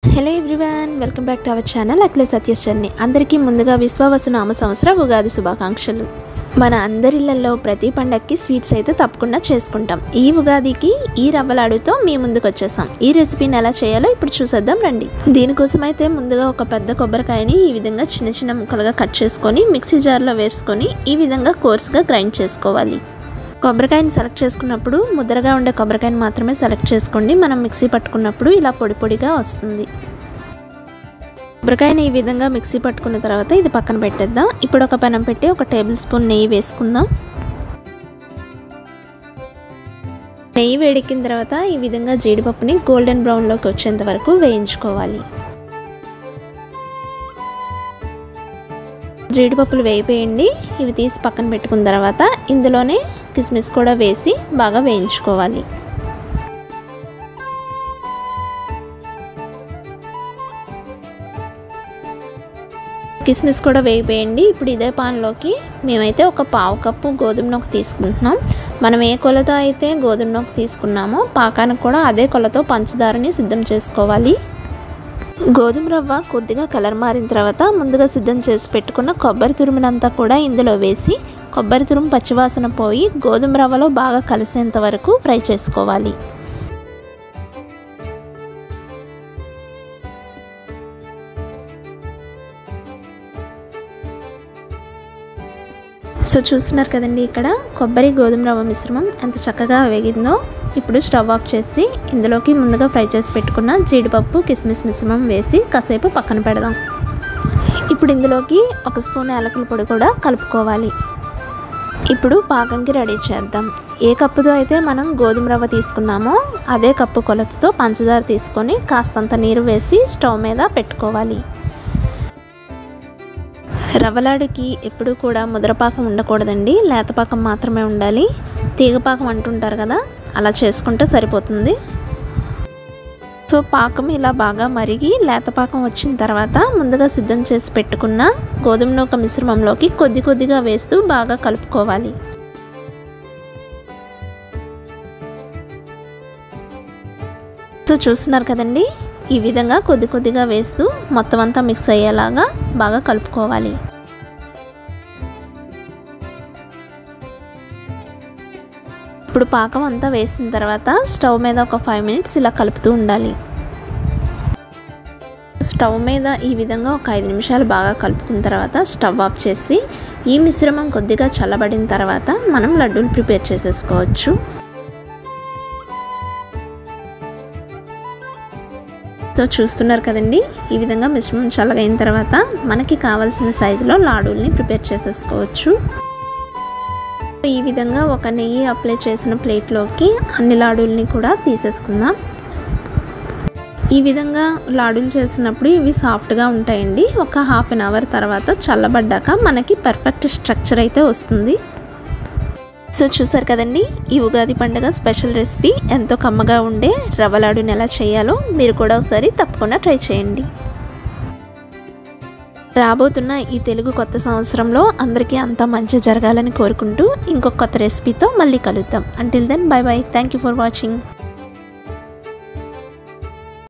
Hello everyone, welcome back to our channel Akhila Satya's journey. అందరికీ ముందుగా విశ్వావసు నామ సంవత్సర ఉగాది శుభాకాంక్షలు. మన అందరిళ్లలో ప్రతి పండక్కి స్వీట్స్ అయితే తప్పకుండా చేసుకుంటాం. ఈ ఉగాదికి ఈ రవ్వలాడుతో మీ ముందుకు వచ్చేసాం. ఈ రెసిపీని ఎలా చేయాలో ఇప్పుడు చూసేద్దాం రండి. దీనికోసం అయితే ముందుగా ఒక పెద్ద కొబ్బరికాయని ఈ విధంగా చిన్న చిన్న ముక్కలుగా కట్ చేసుకొని మిక్సీ జార్లో వేసుకొని ఈ విధంగా కోర్స్గా గ్రైండ్ చేసుకోవాలి. కొబ్బరికాయని సెలెక్ట్ చేసుకున్నప్పుడు ముద్దరగా ఉండే కొబ్బరికాయని మాత్రమే సెలెక్ట్ చేసుకోండి. మనం మిక్సీ పట్టుకున్నప్పుడు ఇలా పొడి పొడిగా వస్తుంది. కొబ్బరికాయని ఈ విధంగా మిక్సీ పట్టుకున్న తర్వాత ఇది పక్కన పెట్టేద్దాం. ఇప్పుడు ఒక పెనం పెట్టి 1 టేబుల్ స్పూన్ నెయ్యి వేసుకుందాం. నెయ్యి వేడెక్కిన తర్వాత ఈ విధంగా జీడిపప్పుని గోల్డెన్ బ్రౌన్లోకి వచ్చేంత వరకు వేయించుకోవాలి. జీడిపప్పులు వేయిపోయండి. ఇవి తీసి పక్కన పెట్టుకున్న తర్వాత ఇందులోనే కిస్మిస్ కూడా వేసి బాగా వేయించుకోవాలి. కిస్మిస్ కూడా వేయిపోయండి. ఇప్పుడు ఇదే పాన్లోకి మేమైతే ఒక 1/2 కప్పు గోధుమ నూక తీసుకుంటున్నాం. మనం ఏ కొలతో అయితే గోధుమ నూక తీసుకున్నామో పాకానికి కూడా అదే కొలతో పంచదారని సిద్ధం చేసుకోవాలి. గోధుమ రవ్వ కొద్దిగా కలర్ మారిన తర్వాత ముందుగా సిద్ధం చేసి పెట్టుకున్న కొబ్బరి తురుమునంతా కూడా ఇందులో వేసి కొబ్బరి తురుము పచ్చివాసన పోయి గోధుమ రవ్వలో బాగా కలిసేంత వరకు ఫ్రై చేసుకోవాలి. సో చూస్తున్నారు కదండి, ఇక్కడ కొబ్బరి గోధుమ రవ్వ మిశ్రమం ఎంత చక్కగా వేగిందో. ఇప్పుడు స్టవ్ ఆఫ్ చేసి ఇందులోకి ముందుగా ఫ్రై చేసి పెట్టుకున్న జీడిపప్పు కిస్మిస్ మిశ్రమం వేసి కాసేపు పక్కన పెడదాం. ఇప్పుడు ఇందులోకి 1 స్పూన్ యాలకుల పొడి కూడా కలుపుకోవాలి. ఇప్పుడు పాకంకి రెడీ చేద్దాం. ఏ కప్పుతో అయితే మనం గోధుమ రవ్వ తీసుకున్నామో అదే కప్పు కొలతతో పంచదార తీసుకొని కాస్తంత నీరు వేసి స్టవ్ మీద పెట్టుకోవాలి. రవ్వలాడుకి ఎప్పుడూ కూడా ముద్రపాకం ఉండకూడదండి, లేతపాకం మాత్రమే ఉండాలి. తీగపాకం అంటుంటారు కదా, అలా చేసుకుంటే సరిపోతుంది. సో పాకం ఇలా బాగా మరిగి లేతపాకం వచ్చిన తర్వాత ముందుగా సిద్ధం చేసి పెట్టుకున్న గోధుమ నూక మిశ్రమంలోకి కొద్ది కొద్దిగా వేస్తూ బాగా కలుపుకోవాలి. సో చూస్తున్నారు కదండి, ఈ విధంగా కొద్ది కొద్దిగా వేస్తూ మొత్తం అంతా మిక్స్ అయ్యేలాగా బాగా కలుపుకోవాలి. ఇప్పుడు పాకం అంతా వేసిన తర్వాత స్టవ్ మీద ఒక 5 మినిట్స్ ఇలా కలుపుతూ ఉండాలి. స్టవ్ మీద ఈ విధంగా ఒక 5 నిమిషాలు బాగా కలుపుకున్న తర్వాత స్టవ్ ఆఫ్ చేసి ఈ మిశ్రమం కొద్దిగా చల్లబడిన తర్వాత మనం లడ్డూలు ప్రిపేర్ చేసేసుకోవచ్చు. సో చూస్తున్నారు కదండి, ఈ విధంగా మిశ్రమం చల్లగైన తర్వాత మనకి కావాల్సిన సైజులో లాడూల్ని ప్రిపేర్ చేసేసుకోవచ్చు. ఈ విధంగా ఒక నెయ్యి అప్లై చేసిన ప్లేట్లోకి అన్ని లాడూల్ని కూడా తీసేసుకుందాం. ఈ విధంగా లాడూలు చేసినప్పుడు ఇవి సాఫ్ట్గా ఉంటాయండి. ఒక 1/2 అవర్ తర్వాత చల్లబడ్డాక మనకి పర్ఫెక్ట్ స్ట్రక్చర్ అయితే వస్తుంది. సో చూసారు కదండి, ఈ ఉగాది పండుగ స్పెషల్ రెసిపీ ఎంతో కమ్మగా ఉండే రవ్వ లాడుని ఎలా చేయాలో మీరు కూడా ఒకసారి తప్పకుండా ట్రై చేయండి. రాబోతున్న ఈ తెలుగు కొత్త సంవత్సరంలో అందరికీ అంతా మంచి జరగాలని కోరుకుంటూ ఇంకొక కొత్త రెసిపీతో మళ్ళీ కలుద్దాం. Until then bye bye. Thank you for watching.